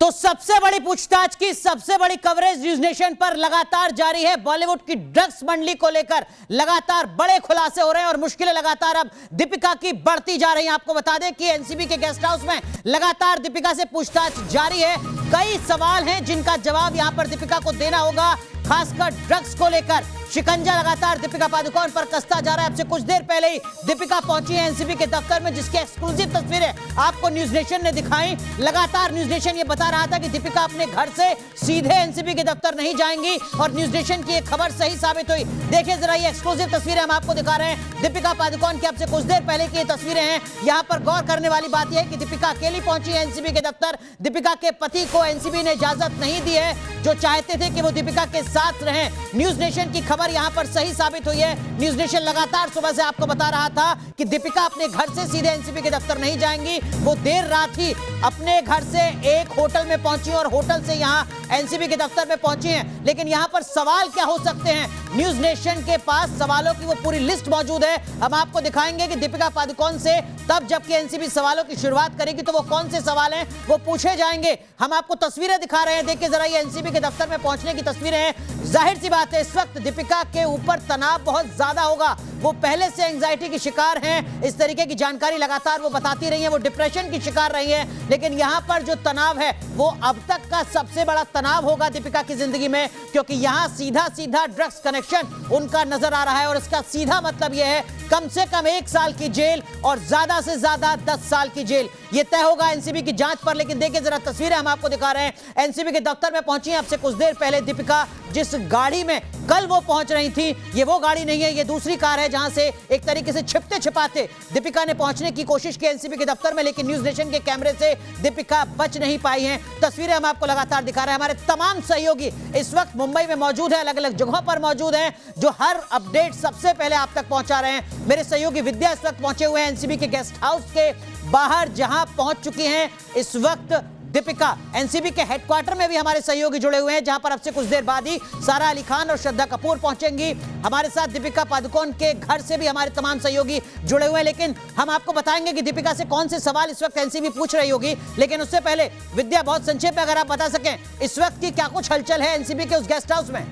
तो सबसे बड़ी पूछताछ की सबसे बड़ी कवरेज न्यूज नेशन पर लगातार जारी है। बॉलीवुड की ड्रग्स मंडली को लेकर लगातार बड़े खुलासे हो रहे हैं और मुश्किलें लगातार अब दीपिका की बढ़ती जा रही हैं। आपको बता दें कि एनसीबी के गेस्ट हाउस में लगातार दीपिका से पूछताछ जारी है। कई सवाल हैं जिनका जवाब यहां पर दीपिका को देना होगा, खासकर ड्रग्स को लेकर। शिकंजा लगातार दीपिका पादुकोण पर कसता जा रहा है। अब से कुछ देर पहले ही दीपिका पहुंची है एनसीबी के दफ्तर में, जिसकी एक्सक्लूसिव तस्वीरें आपको न्यूज नेशन ने दिखाई। लगातार न्यूज नेशन ये बता रहा था कि दीपिका अपने घर से सीधे एनसीबी के दफ्तर नहीं जाएंगी और न्यूज नेशन की एक खबर सही साबित हुई। देखिए जरा ये एक्सक्लूसिव तस्वीरें हम आपको दिखा रहे हैं। दीपिका पादुकोण की अब से कुछ देर पहले की ये तस्वीरें हैं। यहाँ पर गौर करने वाली बात यह है कि दीपिका अकेली पहुंची है एनसीबी के दफ्तर। दीपिका के पति को एनसीबी ने इजाजत नहीं दी है, जो चाहते थे कि वो दीपिका के साथ रहें। न्यूज नेशन की खबर यहां पर सही साबित हुई है। न्यूज नेशन लगातार सुबह से आपको बता रहा था कि दीपिका अपने घर से सीधे एनसीबी के दफ्तर नहीं जाएंगी। वो देर रात ही अपने घर से एक होटल में पहुंची और होटल से यहां एनसीबी के दफ्तर में पहुंची हैं। लेकिन यहां पर सवाल क्या हो सकते हैं, न्यूज नेशन के पास सवालों की वो पूरी लिस्ट मौजूद है। हम आपको दिखाएंगे कि दीपिका पादुकोण से तब जबकि एनसीबी सवालों की शुरुआत करेगी तो वो कौन से सवाल हैं वो पूछे जाएंगे। हम आपको तस्वीरें दिखा रहे हैं। देखिए जरा ये एनसीबी के दफ्तर में पहुंचने की तस्वीरें हैं। जाहिर सी बात है इस वक्त दीपिका के ऊपर तनाव बहुत ज्यादा होगा। वो पहले से एंजाइटी की शिकार हैं, इस तरीके की जानकारी लगातार वो बताती रही है। वो डिप्रेशन की शिकार रही है, लेकिन यहां पर जो तनाव है वो अब तक का सबसे बड़ा तनाव होगा दीपिका की जिंदगी में, क्योंकि यहां सीधा सीधा ड्रग्स कनेक्शन उनका नजर आ रहा है। और इसका सीधा मतलब यह है कम से कम 1 साल की जेल और ज्यादा से ज्यादा 10 साल की जेल। यह तय होगा एनसीबी की जांच पर। लेकिन देखिए जरा तस्वीरें हम आपको दिखा रहे हैं। एनसीबी के दफ्तर में पहुंची हैं अब से कुछ देर पहले दीपिका। जिस गाड़ी में कल वो पहुंच रही थी ये वो गाड़ी नहीं है, ये दूसरी कार है जहां से एक तरीके से छिपते छिपाते दीपिका ने पहुंचने की कोशिश की एनसीबी के दफ्तर में। लेकिन न्यूज नेशन के कैमरे से दीपिका बच नहीं पाई हैं। तस्वीरें हम आपको लगातार दिखा रहे हैं। हमारे तमाम सहयोगी इस वक्त मुंबई में मौजूद है, अलग अलग जगहों पर मौजूद हैं, जो हर अपडेट सबसे पहले आप तक पहुंचा रहे हैं। मेरे सहयोगी विद्या इस वक्त पहुंचे हुए हैं एनसीबी के गेस्ट हाउस के बाहर, जहां पहुंच चुकी हैं इस वक्त दीपिका। एनसीबी के हेडक्वार्टर में भी हमारे सहयोगी जुड़े हुए हैं, जहां पर अब से कुछ देर बाद ही सारा अली खान और श्रद्धा कपूर पहुंचेंगी। हमारे साथ दीपिका पादुकोण के घर से भी हमारे तमाम सहयोगी जुड़े हुए हैं। लेकिन हम आपको बताएंगे कि दीपिका से कौन से सवाल इस वक्त एनसीबी पूछ रही होगी। लेकिन उससे पहले विद्या, बहुत संक्षेप में अगर आप बता सकें इस वक्त की क्या कुछ हलचल है एनसीबी के उस गेस्ट हाउस में।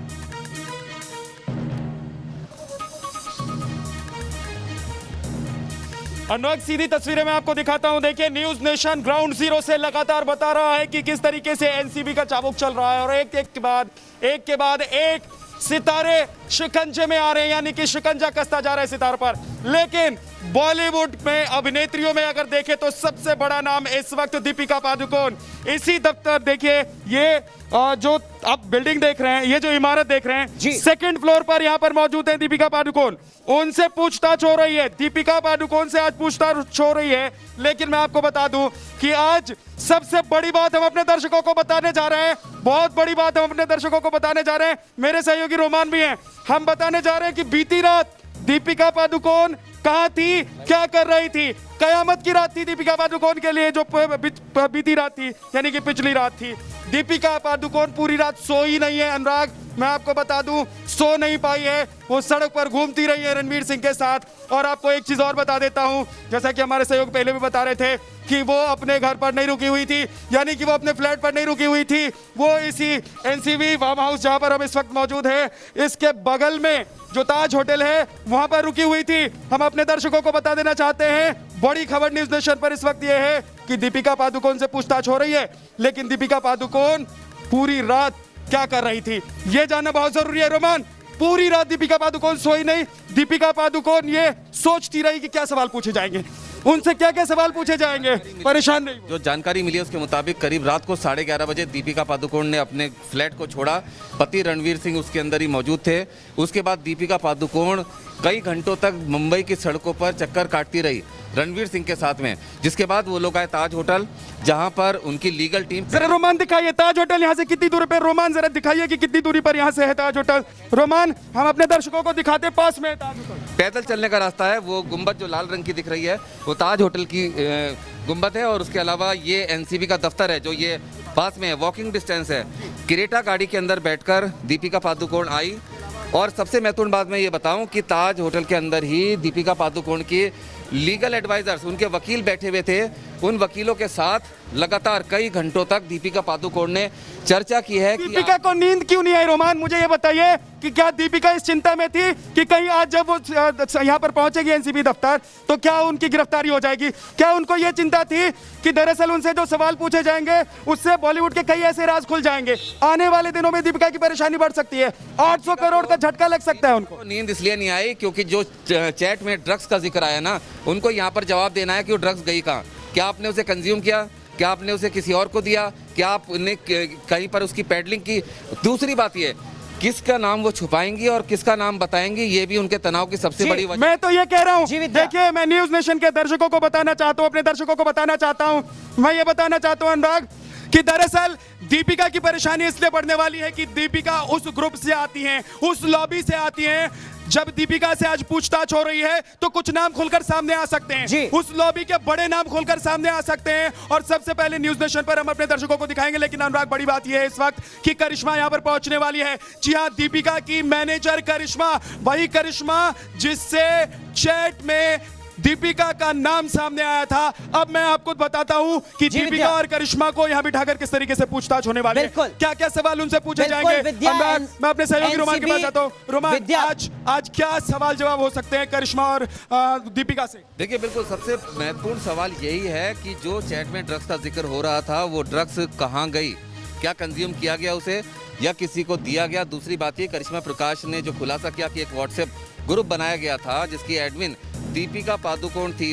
अनुराग, सीधी तस्वीरें मैं आपको दिखाता हूं। देखिए न्यूज नेशन ग्राउंड जीरो से लगातार बता रहा है कि किस तरीके से एनसीबी का चाबुक चल रहा है और एक के बाद एक सितारे शिकंजे में आ रहे हैं, यानी कि शिकंजा कसता जा रहा है सितारों पर। लेकिन बॉलीवुड में अभिनेत्रियों में अगर देखें तो सबसे बड़ा नाम इस वक्त दीपिका पादुकोण। इसी दफ्तर देखिए, ये जो आप बिल्डिंग देख रहे हैं, ये जो इमारत देख रहे हैं, सेकंड फ्लोर पर यहाँ पर मौजूद है दीपिका पादुकोण। उनसे पूछताछ हो रही है, दीपिका पादुकोण से आज पूछताछ हो रही है। लेकिन मैं आपको बता दूं कि आज सबसे बड़ी बात हम अपने दर्शकों को बताने जा रहे हैं, बहुत बड़ी बात हम अपने दर्शकों को बताने जा रहे हैं। मेरे सहयोगी रोमान भी हैं। हम बताने जा रहे हैं कि बीती रात दीपिका पादुकोण कहां थी, क्या कर रही थी। कयामत की रात थी दीपिका पादुकोण के लिए, जो बीती रात थी, यानी कि पिछली रात थी। दीपिका पादुकोण पूरी रात सोई नहीं है अनुराग, मैं आपको बता दूं, सो नहीं पाई है। वो सड़क पर घूमती रही है रणवीर सिंह के साथ। और आपको एक चीज और बता देता हूं, जैसा कि हमारे सहयोग पहले भी बता रहे थे कि वो अपने घर पर नहीं रुकी हुई थी, यानी कि वो अपने फ्लैट पर नहीं रुकी हुई थी। वो इसी एनसीबी फार्म हाउस जहां पर हम इस वक्त मौजूद है, इसके बगल में जो ताज होटल है वहां पर रुकी हुई थी। हम अपने दर्शकों को बता देना चाहते हैं, बड़ी खबर न्यूज नेशन पर इस वक्त यह है कि दीपिका पादुकोण से पूछताछ हो रही है। लेकिन दीपिका पादुकोण पूरी रात क्या कर रही थी ये जानना बहुत जरूरी है। रोमान, पूरी रात दीपिका पादुकोण सोई नहीं। दीपिका पादुकोण ये सोचती रही कि क्या सवाल पूछे जाएंगे, उनसे क्या क्या सवाल पूछे जाएंगे, परेशान नहीं। जो जानकारी मिली है उसके मुताबिक करीब रात को 11:30 बजे दीपिका पादुकोण ने अपने फ्लैट को छोड़ा। पति रणवीर सिंह उसके अंदर ही मौजूद थे। उसके बाद दीपिका पादुकोण कई घंटों तक मुंबई की सड़कों पर चक्कर काटती रही रणवीर सिंह के साथ में। जिसके बाद वो लोग आए ताज होटल, जहां पर उनकी लीगल टीम। जरा रोमान दिखाइए ताज होटल यहाँ से कितनी दूरी पर। रोमान जरा दिखाइए कि कितनी दूरी पर यहाँ से है ताज होटल। रोमान, हम अपने दर्शकों को दिखाते पास में है ताज होटल। पैदल चलने का रास्ता है। वो गुंबद जो लाल रंग की दिख रही है वो ताज होटल की गुंबद है। और उसके अलावा ये एनसीबी का दफ्तर है जो ये पास में है, वॉकिंग डिस्टेंस है। क्रेटा गाड़ी के अंदर बैठकर दीपिका पादुकोण आई और सबसे महत्वपूर्ण बात मैं ये बताऊं कि ताज होटल के अंदर ही दीपिका पादुकोण के लीगल एडवाइजर्स, उनके वकील बैठे हुए थे। उन वकीलों के साथ लगातार कई घंटों तक दीपिका पादुकोण ने चर्चा की है कि दीपिका को नींद क्यों नहीं आई? रोमान, मुझे ये बताइए कि क्या दीपिका इस चिंता में थी कि कहीं आज जब वो यहाँ पर पहुंचेगी एनसीबी दफ्तर तो क्या उनकी गिरफ्तारी हो जाएगी? क्या उनको ये चिंता थी कि दरअसल उनसे जो सवाल पूछे जाएंगे उससे बॉलीवुड के कई ऐसे राज खुल जाएंगे? आने वाले दिनों में दीपिका की परेशानी बढ़ सकती है, 800 करोड़ का झटका लग सकता है उनको। नींद इसलिए नहीं आई क्योंकि जो चैट में ड्रग्स का जिक्र आया ना, उनको यहाँ पर जवाब देना है कि वो ड्रग्स गई कहाँ, क्या आपने उसे कंज्यूम किया, क्या आपने उसे किसी और को दिया, क्या आपने कहीं पर उसकी पैडलिंग की। दूसरी बात ये, किसका नाम वो छुपाएंगी और किसका नाम बताएंगी, ये भी उनके तनाव की सबसे बड़ी वजह। मैं तो ये कह रहा हूँ, देखिए मैं न्यूज नेशन के दर्शकों को बताना चाहता हूँ, अपने दर्शकों को बताना चाहता हूँ, मैं ये बताना चाहता हूँ अनुराग कि दरअसल दीपिका की परेशानी इसलिए बढ़ने वाली है कि दीपिका उस ग्रुप से आती हैं, उस लॉबी से आती हैं। जब दीपिका से आज पूछताछ हो रही है तो कुछ नाम खुलकर सामने आ सकते हैं, उस लॉबी के बड़े नाम खुलकर सामने आ सकते हैं और सबसे पहले न्यूज नेशन पर हम अपने दर्शकों को दिखाएंगे। लेकिन अनुराग, बड़ी बात यह है इस वक्त कि करिश्मा यहां पर पहुंचने वाली है। जी हां, दीपिका की मैनेजर करिश्मा, वही करिश्मा जिससे चैट में दीपिका का नाम सामने आया था। अब मैं आपको बताता हूं कि दीपिका और करिश्मा को यहां बिठाकर किस तरीके से पूछताछ होने वाली है, क्या क्या सवाल उनसे पूछे जाएंगे। मैं अपने सहयोगी रोमान के पास जाता हूं। रोमान, आज क्या सवाल जवाब हो सकते हैं करिश्मा और दीपिका से? देखिए, बिल्कुल सबसे महत्वपूर्ण सवाल यही है कि जो चैट में ड्रग्स का जिक्र हो रहा था वो ड्रग्स कहाँ गई, क्या कंज्यूम किया गया उसे या किसी को दिया गया। दूसरी बात ये, करिश्मा प्रकाश ने जो खुलासा किया कि एक व्हाट्सएप ग्रुप बनाया गया था जिसकी एडमिन दीपिका पादुकोण थी,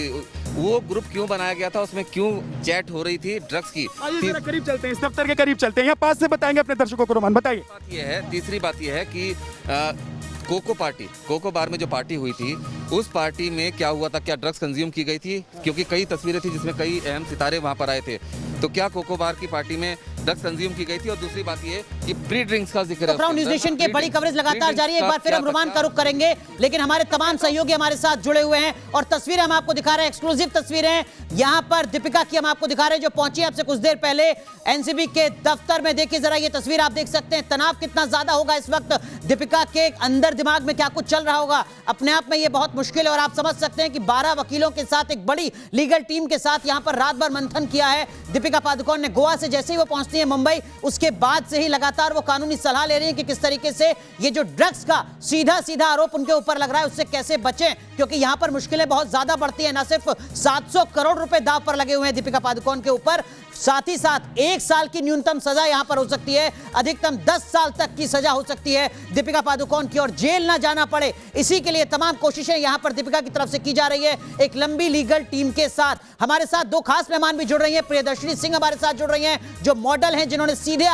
वो ग्रुप क्यों बनाया गया था, उसमें क्यों चैट हो रही थी ड्रग्स की। जरा करीब चलते हैं, इस दफ्तर के करीब चलते हैं, यहाँ पास से बताएंगे अपने दर्शकों को। रोमान, बताइए। बात ये है, तीसरी बात ये है कि कोको बार में जो पार्टी हुई थी उस पार्टी में क्या हुआ था, क्या ड्रग्स कंज्यूम की गई थी, क्योंकि कई तस्वीरें थी जिसमें कई अहम सितारे वहां पर आए थे, तो क्या कोको बार की पार्टी में ड्रग्स कंज्यूम की गई थी। और दूसरी बात ये कि प्री ड्रिंक्स का जिक्र है। न्यूज नेशन की बड़ी कवरेज लगातार जारी है। एक बार फिर हम रोमान का रुख करेंगे, लेकिन हमारे तमाम सहयोगी हमारे साथ जुड़े हुए हैं और तस्वीरें हम आपको दिखा रहे हैं, एक्सक्लूसिव तस्वीरें यहां पर दीपिका की हम आपको दिखा रहे हैं जो पहुंची आपसे कुछ देर पहले एनसीबी के दफ्तर में। देखिए जरा ये तस्वीर, आप देख सकते हैं तनाव कितना ज्यादा होगा इस वक्त दीपिका के अंदर, दिमाग में क्या कुछ चल रहा होगा, अपने आप में ये बहुत मुश्किल है। और आप समझ सकते हैं कि 12 वकीलों के साथ एक बड़ी लीगल टीम के साथ यहां पर रात भर मंथन किया है दीपिका पादुकोण ने। गोवा से जैसे ही वो पहुंचती है मुंबई, उसके बाद से ही लगातार वो कानूनी सलाह ले रही है कि किस तरीके से ये जो ड्रग्स का सीधा आरोप उनके ऊपर लग रहा है उससे कैसे बचें, क्योंकि यहां पर मुश्किलें बहुत ज्यादा बढ़ती है। ना सिर्फ 700 करोड़ रुपए दांव पर लगे हुए हैं दीपिका पादुकोण के ऊपर, साथ ही साथ 1 साल की न्यूनतम सजा यहां पर हो सकती है, अधिकतम 10 साल तक की सजा हो सकती है दीपिका पादुकोण की, और जेल ना जाना पड़े इसी के लिए तमाम कोशिशें यहां पर दीपिका की तरफ से की जा रही है एक लंबी लीगल टीम के साथ। हमारे साथ 2 खास मेहमान भी जुड़ रही हैं, प्रियदर्शनी सिंह हमारे साथ जुड़ रही हैं जो मॉडल हैं, जिन्होंने सीधे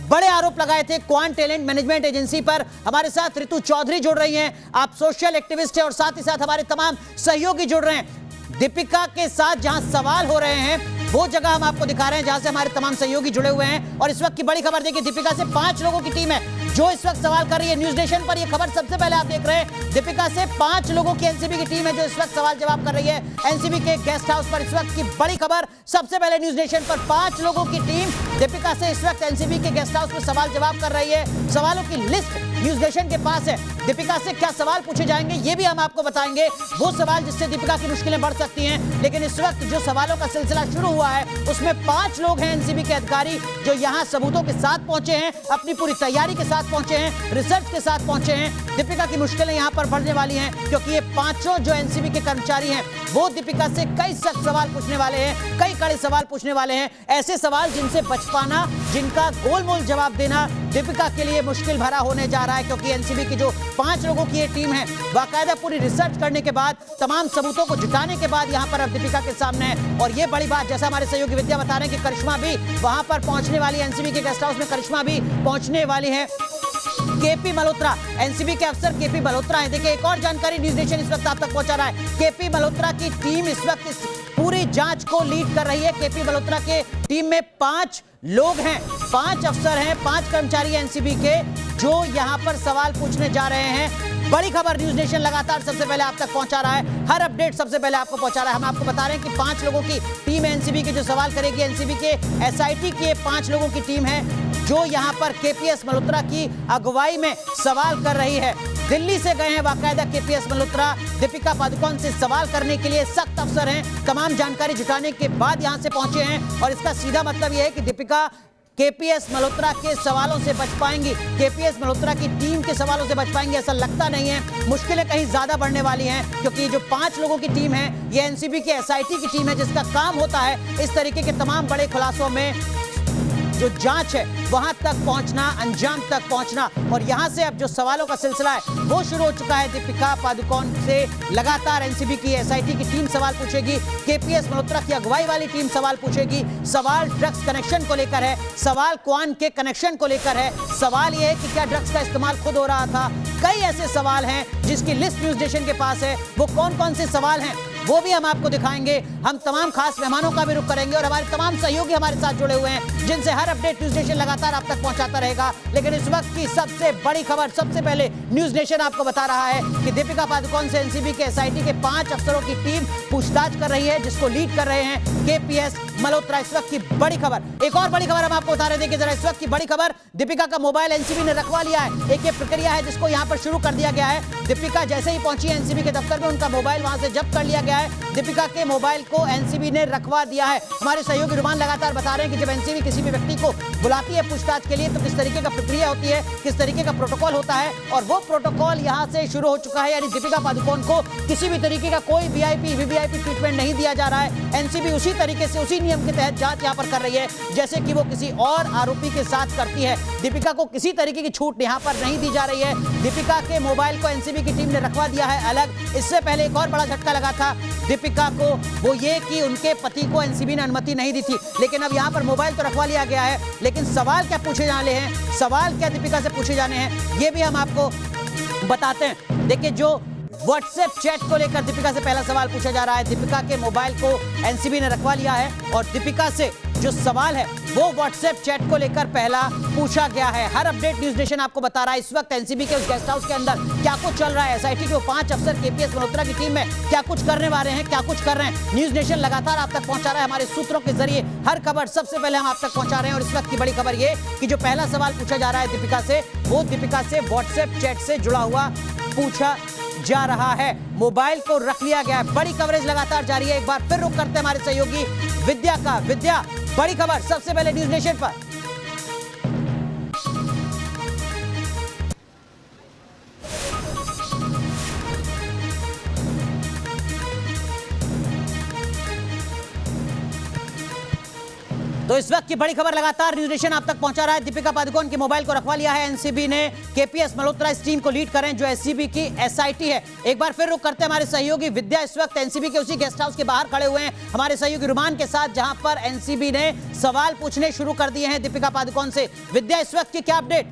बड़े आरोप लगाए थे क्वांट टैलेंट मैनेजमेंट एजेंसी पर। हमारे साथ ऋतु चौधरी जुड़ रही हैं, आप सोशल एक्टिविस्ट हैं, और साथ ही साथ हमारे तमाम सहयोगी जुड़ रहे हैं। दीपिका के साथ जहां सवाल हो रहे हैं वो जगह हम आपको दिखा रहे हैं जहां से हमारे तमाम सहयोगी जुड़े हुए हैं। और इस वक्त की बड़ी खबर देखिए, दीपिका से 5 लोगों की टीम है जो इस वक्त सवाल कर रही है। न्यूज नेशन पर यह खबर सबसे पहले आप देख रहे हैं, दीपिका से 5 लोगों की एनसीबी की टीम है जो इस वक्त सवाल जवाब कर रही है एनसीबी के गेस्ट हाउस पर। इस वक्त की बड़ी खबर सबसे पहले न्यूज नेशन पर, 5 लोगों की टीम दीपिका से इस वक्त एनसीबी के गेस्ट हाउस पर सवाल जवाब कर रही है। सवालों की लिस्ट न्यूज नेशन के पास है, दीपिका से क्या सवाल पूछे जाएंगे ये भी हम आपको बताएंगे, वो सवाल जिससे दीपिका की मुश्किलें बढ़ सकती हैं। लेकिन इस वक्त जो सवालों का सिलसिला शुरू हुआ है उसमें 5 लोग हैं एनसीबी के अधिकारी जो यहां सबूतों के साथ पहुंचे हैं, अपनी पूरी तैयारी के साथ पहुंचे हैं, रिसर्च के साथ पहुंचे हैं। दीपिका की मुश्किलें यहां पर बढ़ने वाली हैं क्योंकि ये 5 जो एनसीबी के कर्मचारी हैं वो दीपिका से कई सख्त सवाल पूछने वाले हैं, कई कड़े सवाल पूछने वाले हैं, ऐसे सवाल जिनसे बच पाना, जिनका गोलमोल जवाब देना दीपिका के लिए मुश्किल भरा होने जा रहा है। क्योंकि एनसीबी की जो 5 लोगों की ये टीम है बाकायदा पूरी रिसर्च करने के बाद, तमाम सबूतों को जुटाने के बाद यहां पर अब दीपिका के सामने है। और ये बड़ी बात, जैसा हमारे सहयोगी विद्या बता रहे हैं कि करिश्मा भी वहां पर पहुंचने वाली है, एनसीबी के गेस्ट हाउस में करिश्मा भी पहुंचने वाली है। केपी मल्होत्रा, एनसीबी के अफसर केपी मल्होत्रा हैं। देखिए एक और जानकारी न्यूज नेशन इस वक्त आप तक पहुंचा रहा है, केपी मल्होत्रा की टीम इस वक्त इस पूरी जांच को लीड कर रही है। केपी मल्होत्रा के टीम में 5 लोग हैं, 5 अफसर हैं, 5 कर्मचारी एनसीबी के जो यहां पर सवाल पूछने जा रहे हैं। बड़ी खबर न्यूज नेशन लगातार सबसे पहले आप तक पहुंचा रहा है, हर अपडेट सबसे पहले आपको पहुंचा रहा है। हम आपको बता रहे हैं कि 5 लोगों की टीम है एनसीबी की जो सवाल करेगी, एनसीबी के एसआईटी की 5 लोगों की टीम है जो यहां पर केपीएस मल्होत्रा की अगुवाई में सवाल कर रही है। दिल्ली से गए हैं बाकायदा केपीएस मल्होत्रा दीपिका पादुकोण से सवाल करने के लिए। सख्त अफसर हैं, तमाम जानकारी जुटाने के बाद यहां से पहुंचे हैं और इसका सीधा मतलब यह है कि दीपिका केपीएस मल्होत्रा के सवालों से बच पाएंगी, केपीएस मल्होत्रा की टीम के सवालों से बच पाएंगी, ऐसा लगता नहीं है। मुश्किलें कहीं ज्यादा बढ़ने वाली हैं क्योंकि ये जो 5 लोगों की टीम है ये एनसीबी की एसआईटी की टीम है जिसका काम होता है इस तरीके के तमाम बड़े खुलासों में जो जांच है वहां तक पहुंचना, अंजाम तक पहुंचना। और यहां से अब जो सवालों का सिलसिला है वो शुरू हो चुका है। दीपिका पादुकोण से लगातार एनसीबी की एसआईटी की टीम सवाल पूछेगी, केपीएस मल्होत्रा की अगुवाई वाली टीम सवाल पूछेगी। सवाल ड्रग्स कनेक्शन को लेकर है, सवाल क्वान के कनेक्शन को लेकर है, सवाल यह है कि क्या ड्रग्स का इस्तेमाल खुद हो रहा था। कई ऐसे सवाल हैं जिसकी लिस्ट न्यूज नेशन के पास है। वो कौन कौन से सवाल हैं वो भी हम आपको दिखाएंगे। हम तमाम खास मेहमानों का भी रुख करेंगे और हमारे तमाम सहयोगी हमारे साथ जुड़े हुए हैं जिनसे हर अपडेट न्यूज नेशन लगातार आप तक पहुंचाता रहेगा। लेकिन इस वक्त की सबसे बड़ी खबर, सबसे पहले न्यूज नेशन आपको बता रहा है कि दीपिका पादुकोण से एनसीबी के एसआईटी के 5 अफसरों की टीम पूछताछ कर रही है जिसको लीड कर रहे हैं केपीएस मल्होत्रा। इस वक्त की बड़ी खबर, एक और बड़ी खबर हम आपको बता रहे थे कि जरा इस वक्त की बड़ी खबर, दीपिका का मोबाइल एनसीबी ने रखवा लिया है। एक ये प्रक्रिया है जिसको यहां पर शुरू कर दिया गया है। दीपिका जैसे ही पहुंची है एनसीबी के दफ्तर में, उनका मोबाइल वहां से जब्त कर लिया गया है। दीपिका के मोबाइल को एनसीबी ने रखवा दिया है। हमारे सहयोगी रुमान लगातार बता रहे हैं कि जब एनसीबी किसी भी व्यक्ति को बुलाती है पूछताछ के लिए तो किस तरीके का प्रक्रिया होती है, किस तरीके का प्रोटोकॉल होता है और वो प्रोटोकॉल यहां से शुरू हो चुका है। यानी दीपिका पादुकोण को किसी भी तरीके का कोई वीआईपी वीवीआईपी ट्रीटमेंट नहीं दिया जा रहा है। एनसीबी उसी तरीके से, उसी नियम के तहत जांच यहां पर कर रही है जैसे कि वो किसी और आरोपी के साथ करती है। दीपिका को किसी तरीके की छूट यहां पर नहीं दी जा रही है। दीपिका के मोबाइल को एनसीबी की टीम ने रखवा दिया है अलग। इससे पहले एक और बड़ा झटका लगा था दीपिका को, वो ये कि उनके पति को एनसीबी ने अनुमति नहीं दी थी। लेकिन अब यहां पर मोबाइल तो रखवा लिया गया है, लेकिन सवाल क्या पूछे जाने हैं, सवाल क्या दीपिका से पूछे जाने हैं, ये भी हम आपको बताते हैं। देखिए, जो व्हाट्सएप चैट को लेकर दीपिका से पहला सवाल पूछा जा रहा है। दीपिका के मोबाइल को एनसीबी ने रखवा लिया है और दीपिका से जो सवाल है वो व्हाट्सएप चैट को लेकर पहला पूछा गया है। हर अपडेट न्यूज नेशन आपको बता रहा है इस वक्त एनसीबी के उस गेस्ट हाउस के अंदर क्या कुछ चल रहा है। एसआईटी के वो 5 अफसर केपीएस मल्होत्रा की टीम में क्या कुछ करने वाले हैं, क्या कुछ कर रहे हैं, न्यूज नेशन लगातार आप तक पहुंचा रहा है। हमारे सूत्रों के जरिए हर खबर सबसे पहले हम आप तक पहुंचा रहे हैं। और इस वक्त की बड़ी खबर ये कि जो पहला सवाल पूछा जा रहा है दीपिका से, वो दीपिका से व्हाट्सएप चैट से जुड़ा हुआ पूछा जा रहा है। मोबाइल को रख लिया गया है। बड़ी कवरेज लगातार जारी है। एक बार फिर रुख करते हैं हमारे सहयोगी विद्या का। विद्या, बड़ी खबर सबसे पहले न्यूज नेशन पर। तो इस वक्त की बड़ी खबर लगातार न्यूज नेशन आप तक पहुंचा रहा है। दीपिका पादुकोण के मोबाइल को रखवा लिया है एनसीबी ने। केपीएस मल्होत्रा इस टीम को लीड करें जो एससीबी की एसआईटी है। एक बार फिर रुक करते हैं हमारे सहयोगी विद्या इस वक्त एनसीबी के उसी गेस्ट हाउस के बाहर खड़े हुए हैं हमारे सहयोगी रुमान के साथ, जहां पर एनसीबी ने सवाल पूछने शुरू कर दिए हैं दीपिका पादुकोण से। विद्या, इस वक्त की क्या अपडेट?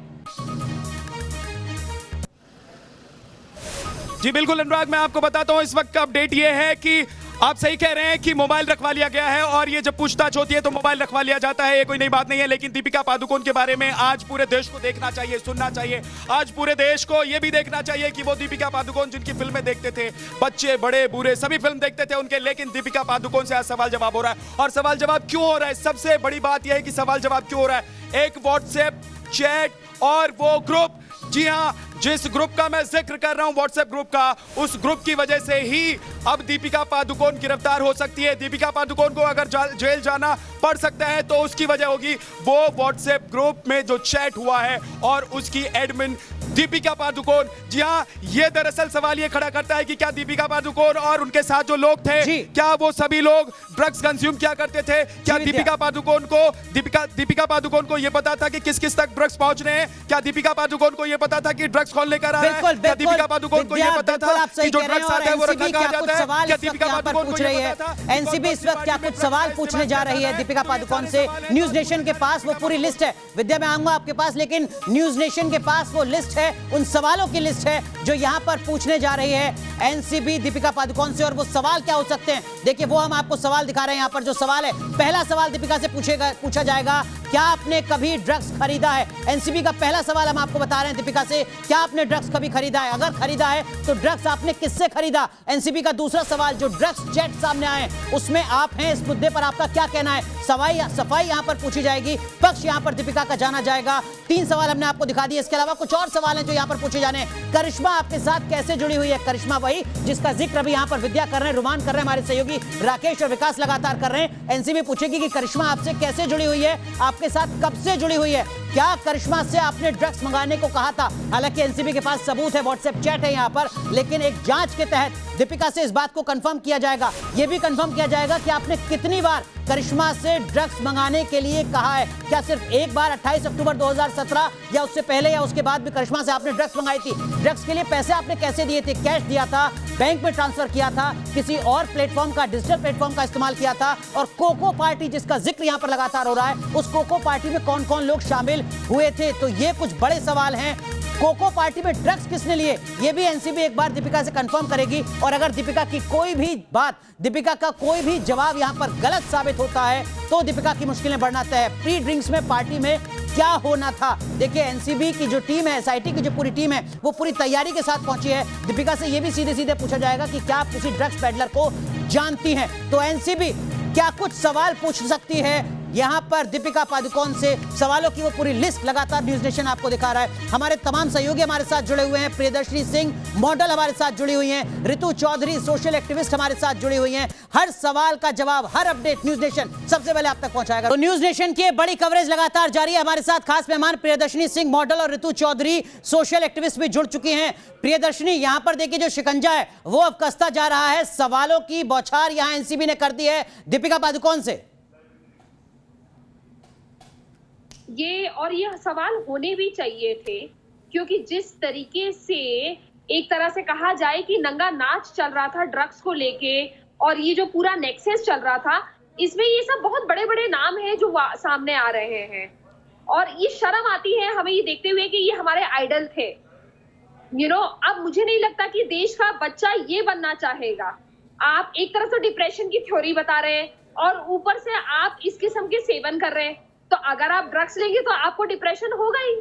जी बिल्कुल अनुराग, मैं आपको बताता हूं इस वक्त का अपडेट ये है कि आप सही कह रहे हैं कि मोबाइल रखवा लिया गया है और ये जब पूछताछ होती है तो मोबाइल रखवा लिया जाता है, ये कोई नई बात नहीं है। लेकिन दीपिका पादुकोण के बारे में आज पूरे देश को देखना चाहिए, सुनना चाहिए। आज पूरे देश को ये भी देखना चाहिए कि वो दीपिका पादुकोण जिनकी फिल्में देखते थे, बच्चे बड़े बूढ़े सभी फिल्म देखते थे उनके, लेकिन दीपिका पादुकोण से आज सवाल जवाब हो रहा है। और सवाल जवाब क्यों हो रहा है? सबसे बड़ी बात यह है कि सवाल जवाब क्यों हो रहा है। एक व्हाट्सएप चैट और वो ग्रुप, जी हाँ, जिस ग्रुप का मैं जिक्र कर रहा हूं व्हाट्सएप ग्रुप का, उस ग्रुप की वजह से ही अब दीपिका पादुकोण गिरफ्तार हो सकती है। दीपिका पादुकोण को अगर जेल जाना पड़ सकता है तो उसकी वजह होगी वो व्हाट्सएप ग्रुप में जो चैट हुआ है और उसकी एडमिन दीपिका पादुकोण। जी हाँ, ये दरअसल सवाल ये खड़ा करता है कि क्या दीपिका पादुकोण और उनके साथ जो लोग थे, क्या वो सभी लोग ड्रग्स कंज्यूम किया करते थे? क्या दीपिका पादुकोण को ये पता था कि किस किस तक ड्रग्स पहुंच रहे हैं? क्या दीपिका पादुकोण को ये पता था कि ड्रग्स कौन लेकर आ रहा है? क्या दीपिका पादुकोण को ये पता था कि जो ड्रग्स आता है वो रखा कहां जाता है? क्या दीपिका पादुकोण को ये पता था? एनसीबी इस वक्त क्या कुछ सवाल पूछने जा रही है दीपिका पादुकोण से। न्यूज नेशन के पास वो पूरी लिस्ट है। विद्या, मैं आऊंगा आपके पास, लेकिन न्यूज नेशन के पास वो लिस्ट है, उन सवालों की लिस्ट है जो यहां पर पूछने जा रही है एनसीबी दीपिका पादुकोण से, और वो सवाल क्या हो सकते हैं देखिए, वो हम आपको सवाल दिखा रहे हैं। यहाँ पर जो सवाल है, पहला सवाल दीपिका से पूछा जाएगा, क्या आपने कभी ड्रग्स खरीदा है? एनसीबी का पहला सवाल हम आपको बता रहे हैं दीपिका से, क्या आपने ड्रग्स कभी खरीदा है? अगर खरीदा है तो ड्रग्स आपने किससे खरीदा? एनसीबी का दूसरा सवाल, जो ड्रग्स चैट सामने आए उसमें आप हैं, इस मुद्दे पर आपका क्या कहना है? सफाई यहां पर पूछी जाएगी, पक्ष यहां पर दीपिका का जाना जाएगा। 3 सवाल हमने आपको दिखा दिए, इसके अलावा कुछ और सवाल हैं जो यहां पर पूछे जाने हैं। करिश्मा आपके साथ कैसे जुड़ी हुई है? करिश्मा वही जिसका जिक्र अभी यहां पर विद्या कर रहे हैं, रुमान कर रहे हैं, हमारे सहयोगी राकेश और विकास लगातार कर रहे हैं। एनसीबी पूछेगी कि करिश्मा आपसे कैसे जुड़ी हुई है, आपके साथ कब से जुड़ी हुई है, क्या करिश्मा से आपने ड्रग्स मंगाने को कहा था? हालांकि एनसीबी के पास सबूत है, व्हाट्सएप चैट है यहां पर, लेकिन एक जांच के तहत दीपिका से इस बात को कंफर्म किया जाएगा। यह भी कंफर्म किया जाएगा कि आपने कितनी बार करिश्मा से ड्रग्स मंगाने के लिए कहा है। क्या सिर्फ एक बार 28 अक्टूबर 2017 या उससे पहले या उसके बाद भी करिश्मा से आपने ड्रग्स मंगाई थी? ड्रग्स के लिए पैसे आपने कैसे दिए थे? कैश दिया था, बैंक में ट्रांसफर किया था, किसी और प्लेटफॉर्म का, डिजिटल प्लेटफॉर्म का इस्तेमाल किया था? और कोको पार्टी जिसका जिक्र यहां पर लगातार हो रहा है, उस कोको पार्टी में कौन कौन लोग शामिल हुए थे? तो ये कुछ बड़े सवाल हैं। कोको पार्टी में ड्रग्स किसने लिए, ये भी एनसीबी एक बार दीपिका से कंफर्म करेगी। और अगर दीपिका की कोई भी बात, दीपिका का कोई भी जवाब यहां पर गलत साबित होता है तो दीपिका की मुश्किलें बढ़ना तय है। प्री ड्रिंक्स में पार्टी में क्या होना था? देखिए, एनसीबी की जो टीम है, एसआईटी की जो पूरी टीम है, वो पूरी तैयारी के साथ पहुंची है। दीपिका से यह भी सीधे सीधे पूछा जाएगा कि क्या आप किसी ड्रग्स पेडलर को जानती हैं? तो एनसीबी क्या कुछ सवाल पूछ सकती है यहां पर दीपिका पादुकोण से? सवालों की वो पूरी लिस्ट लगातार न्यूज नेशन आपको दिखा रहा है। हमारे तमाम सहयोगी हमारे साथ जुड़े हुए हैं, प्रियदर्शनी सिंह मॉडल हमारे साथ जुड़ी हुई हैं, ऋतु चौधरी सोशल एक्टिविस्ट हमारे साथ जुड़ी हुई हैं। हर सवाल का जवाब, हर अपडेट न्यूज नेशन सबसे पहले आप तक पहुंचाएगा। तो न्यूज नेशन की बड़ी कवरेज लगातार जारी है। हमारे साथ खास मेहमान प्रियदर्शनी सिंह मॉडल और ऋतु चौधरी सोशल एक्टिविस्ट भी जुड़ चुकी हैं। प्रियदर्शनी, यहां पर देखिए जो शिकंजा है वो अब कसता जा रहा है, सवालों की बौछार यहां एनसीबी ने कर दी है दीपिका पादुकोण से। ये सवाल होने भी चाहिए थे, क्योंकि जिस तरीके से एक तरह से कहा जाए कि नंगा नाच चल रहा था ड्रग्स को लेके, और ये जो पूरा नेक्सस चल रहा था, इसमें ये सब बहुत बड़े बड़े नाम हैं जो सामने आ रहे हैं। और ये शर्म आती है हमें ये देखते हुए कि ये हमारे आइडल थे। अब मुझे नहीं लगता कि देश का बच्चा ये बनना चाहेगा। आप एक तरफ तो डिप्रेशन की थ्योरी बता रहे हैं और ऊपर से आप इस किस्म के सेवन कर रहे हैं, तो अगर आप ड्रग्स लेंगे तो आपको डिप्रेशन होगा ही।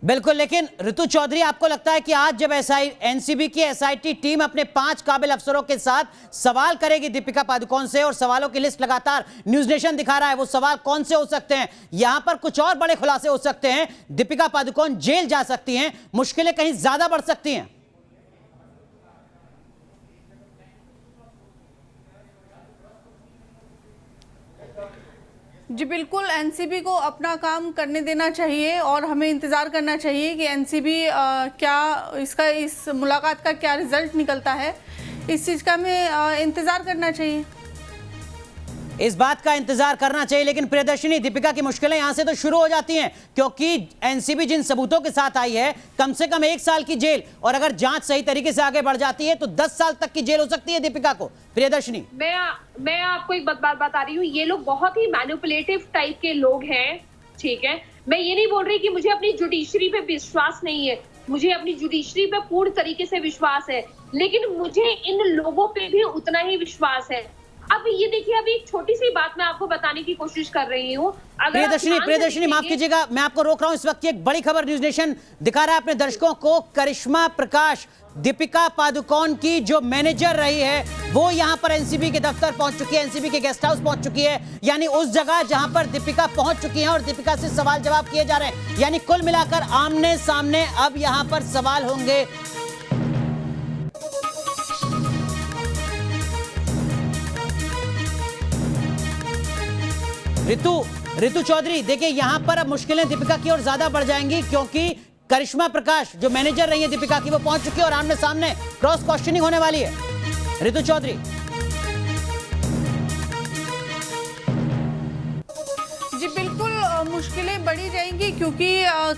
बिल्कुल, लेकिन ऋतु चौधरी, आपको लगता है कि आज जब एनसीबी की एसआईटी टीम अपने 5 काबिल अफसरों के साथ सवाल करेगी दीपिका पादुकोण से, और सवालों की लिस्ट लगातार न्यूज नेशन दिखा रहा है, वो सवाल कौन से हो सकते हैं? यहां पर कुछ और बड़े खुलासे हो सकते हैं। दीपिका पादुकोण जेल जा सकती हैं, मुश्किलें कहीं ज्यादा बढ़ सकती हैं। जी बिल्कुल, एनसीबी को अपना काम करने देना चाहिए और हमें इंतज़ार करना चाहिए कि एनसीबी इस मुलाकात का क्या रिजल्ट निकलता है, इस चीज़ का हमें इंतज़ार करना चाहिए। इस बात का इंतजार करना चाहिए। लेकिन प्रियदर्शनी, दीपिका की मुश्किलें यहां से तो शुरू हो जाती हैं, क्योंकि एनसीबी जिन सबूतों के साथ आई है, कम से कम 1 साल की जेल, और अगर जांच सही तरीके से आगे बढ़ जाती है तो 10 साल तक की जेल हो सकती है दीपिका को। प्रियदर्शनी, मैं आपको एक बात बता रही हूँ, ये लोग बहुत ही मैनिपुलेटिव टाइप के लोग हैं, ठीक है। मैं ये नहीं बोल रही कि मुझे अपनी जुडिशरी पे विश्वास नहीं है, मुझे अपनी जुडिशरी पे पूर्ण तरीके से विश्वास है, लेकिन मुझे इन लोगों पे भी उतना ही विश्वास है। अब ये देखिए, अभी एक छोटी सी बात मैं आपको बताने की कोशिश कर रही हूँ। प्रियदर्शनी, माफ कीजिएगा, मैं आपको रोक रहा हूँ। इस वक्त की एक बड़ी खबर न्यूज नेशन दिखा रहा है अपने दर्शकों को। करिश्मा प्रकाश, दीपिका पादुकोण की जो मैनेजर रही है, वो यहां पर एनसीबी के दफ्तर पहुंच चुकी है, एनसीबी के गेस्ट हाउस पहुंच चुकी है, यानी उस जगह जहां पर दीपिका पहुंच चुकी है और दीपिका से सवाल जवाब किए जा रहे हैं। यानी कुल मिलाकर आमने सामने अब यहां पर सवाल होंगे। ऋतु चौधरी, देखिए यहां पर अब मुश्किलें दीपिका की और ज्यादा बढ़ जाएंगी, क्योंकि करिश्मा प्रकाश जो मैनेजर रही है दीपिका की, वो पहुंच चुकी है और आमने सामने क्रॉस क्वेश्चनिंग होने वाली है। ऋतु चौधरी, जी बिल्कुल, मुश्किलें बढ़ी जाएंगी, क्योंकि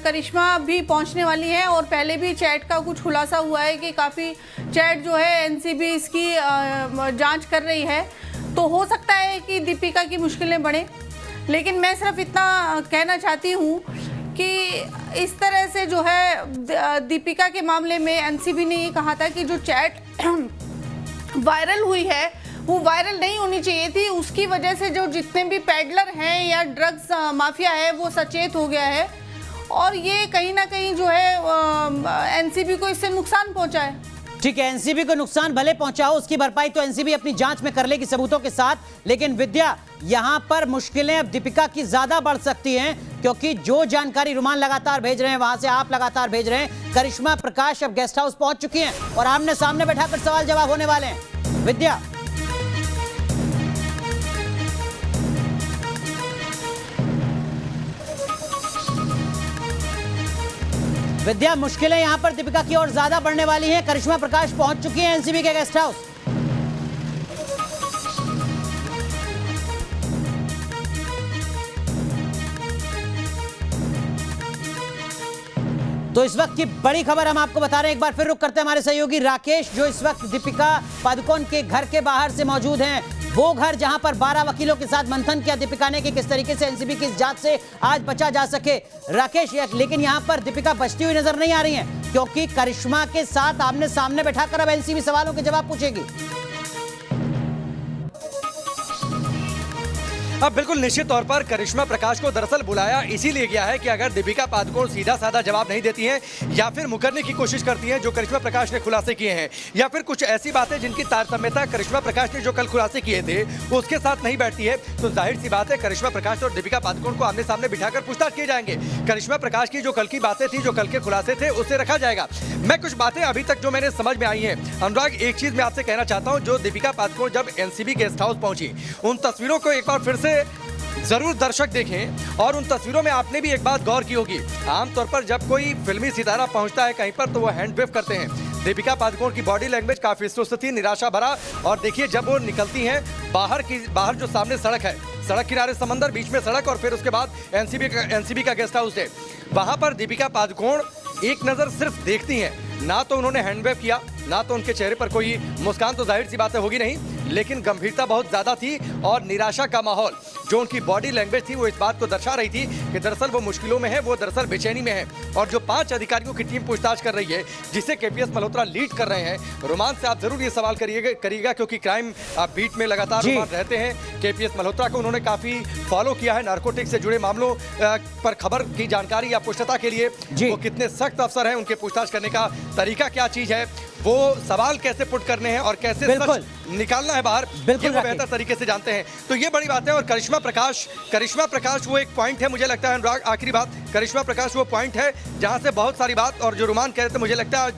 करिश्मा भी पहुंचने वाली है और पहले भी चैट का कुछ खुलासा हुआ है कि काफ़ी चैट जो है एनसीबी इसकी जांच कर रही है, तो हो सकता है कि दीपिका की मुश्किलें बढ़ें। लेकिन मैं सिर्फ इतना कहना चाहती हूँ कि इस तरह से जो है दीपिका के मामले में एनसीबी ने ये कहा था कि जो चैट वायरल हुई है वो वायरल नहीं होनी चाहिए थी, उसकी वजह से जो जितने भी पैडलर हैं या ड्रग्स माफिया है वो सचेत हो गया है और ये कहीं ना कहीं जो है एनसीबी को इससे नुकसान पहुंचा है। ठीक है, एनसीबी को नुकसान भले पहुंचा हो, उसकी भरपाई तो एनसीबी अपनी जांच में कर लेगी सबूतों के साथ, लेकिन विद्या यहां पर मुश्किलें अब दीपिका की ज्यादा बढ़ सकती हैं, क्योंकि जो जानकारी रुमान लगातार भेज रहे हैं, वहां से आप लगातार भेज रहे हैं, करिश्मा प्रकाश अब गेस्ट हाउस पहुंच चुकी हैं और आमने सामने बैठाकर सवाल जवाब होने वाले हैं। विद्या, विद्या मुश्किलें यहां पर दीपिका की ओर ज्यादा बढ़ने वाली हैं। करिश्मा प्रकाश पहुंच चुकी हैं एनसीबी के गेस्ट हाउस। तो इस वक्त की बड़ी खबर हम आपको बता रहे हैं, एक बार फिर रुक करते हैं हमारे सहयोगी राकेश, जो इस वक्त दीपिका पादुकोण के घर के बाहर से मौजूद हैं। वो घर जहां पर 12 वकीलों के साथ मंथन किया दीपिका ने कि किस तरीके से एनसीबी की इस जांच से आज बचा जा सके। राकेश, लेकिन यहां पर दीपिका बचती हुई नजर नहीं आ रही हैं, क्योंकि करिश्मा के साथ आमने सामने बैठाकर अब एनसीबी सवालों के जवाब पूछेगी। अब बिल्कुल निश्चित तौर पर करिश्मा प्रकाश को दरअसल बुलाया इसीलिए गया है कि अगर दीपिका पादुकोण सीधा साधा जवाब नहीं देती हैं या फिर मुकरने की कोशिश करती हैं जो करिश्मा प्रकाश ने खुलासे किए हैं, या फिर कुछ ऐसी बातें जिनकी तारतम्यता करिश्मा प्रकाश ने जो कल खुलासे किए थे उसके साथ नहीं बैठती है, तो जाहिर सी बात है करिश्मा प्रकाश और दीपिका पादुकोण को आमने सामने बिठाकर पूछताछ किए जाएंगे। करिश्मा प्रकाश की जो कल की बातें थी, जो कल के खुलासे थे, उससे रखा जाएगा। मैं कुछ बातें अभी तक जो मैंने समझ में आई हैं, अनुराग, एक चीज मैं आपसे कहना चाहता हूँ, जो दीपिका पादुकोण जब एनसीबी गेस्ट हाउस पहुंची, उन तस्वीरों को एक बार फिर से जरूर दर्शक देखें और उन तस्वीरों में आपने भी एक बात गौर की होगी, आमतौर पर जब कोई फिल्मी सितारा पहुंचता है कहीं पर तो वो हैंड वेव करते हैं। दीपिका पादुकोण की बॉडी लैंग्वेज काफी सुस्त थी, निराशा भरा, और देखिए जब वो निकलती हैं बाहर जो सामने सड़क है, सड़क किनारे समंदर, बीच में सड़क और फिर उसके बाद एनसीबी का गेस्ट हाउस है, वहां पर दीपिका पादुकोण एक नजर सिर्फ देखती हैं, ना तो उन्होंने हैंड वेव किया, ना तो उनके चेहरे पर कोई मुस्कान, तो जाहिर सी बातें होगी नहीं, लेकिन गंभीरता बहुत ज्यादा थी और निराशा का माहौल जो उनकी बॉडी लैंग्वेज थी वो इस बात को दर्शा रही थी कि दरअसल वो मुश्किलों में है, वो दरअसल बेचैनी में है। और जो 5 अधिकारियों की टीम पूछताछ कर रही है जिसे केपीएस मल्होत्रा लीड कर रहे हैं, रोमान से आप जरूर ये सवाल करिएगा क्योंकि क्राइम बीट में लगातार रोमान रहते हैं। केपीएस मल्होत्रा को उन्होंने काफी फॉलो किया है, नार्कोटिक्स से जुड़े मामलों पर खबर की जानकारी या पुष्टता के लिए वो कितने सख्त अफसर हैं, उनके पूछताछ करने का तरीका क्या चीज है, वो सवाल कैसे पुट करने हैं और कैसे सच निकालना है बाहर, ये वो बेहतर तरीके से जानते हैं। तो ये बड़ी बात है। और करिश्मा प्रकाश वो एक पॉइंट है, मुझे लगता है अनुराग, आखिरी बात, करिश्मा प्रकाश वो पॉइंट है जहां से बहुत सारी बात, और जो रुमान कह रहे थे, मुझे लगता है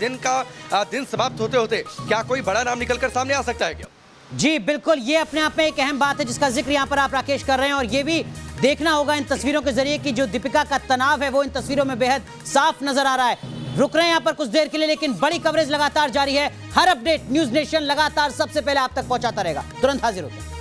दिन समाप्त होते होते क्या कोई बड़ा नाम निकलकर सामने आ सकता है क्या? जी बिल्कुल, ये अपने आप में एक अहम बात है जिसका जिक्र यहाँ पर आप राकेश कर रहे हैं, और ये भी देखना होगा इन तस्वीरों के जरिए कि जो दीपिका का तनाव है वो इन तस्वीरों में बेहद साफ नजर आ रहा है। रुक रहे हैं यहाँ पर कुछ देर के लिए, लेकिन बड़ी कवरेज लगातार जारी है। हर अपडेट न्यूज़ नेशन लगातार सबसे पहले आप तक पहुंचाता रहेगा। तुरंत हाजिर होते हैं।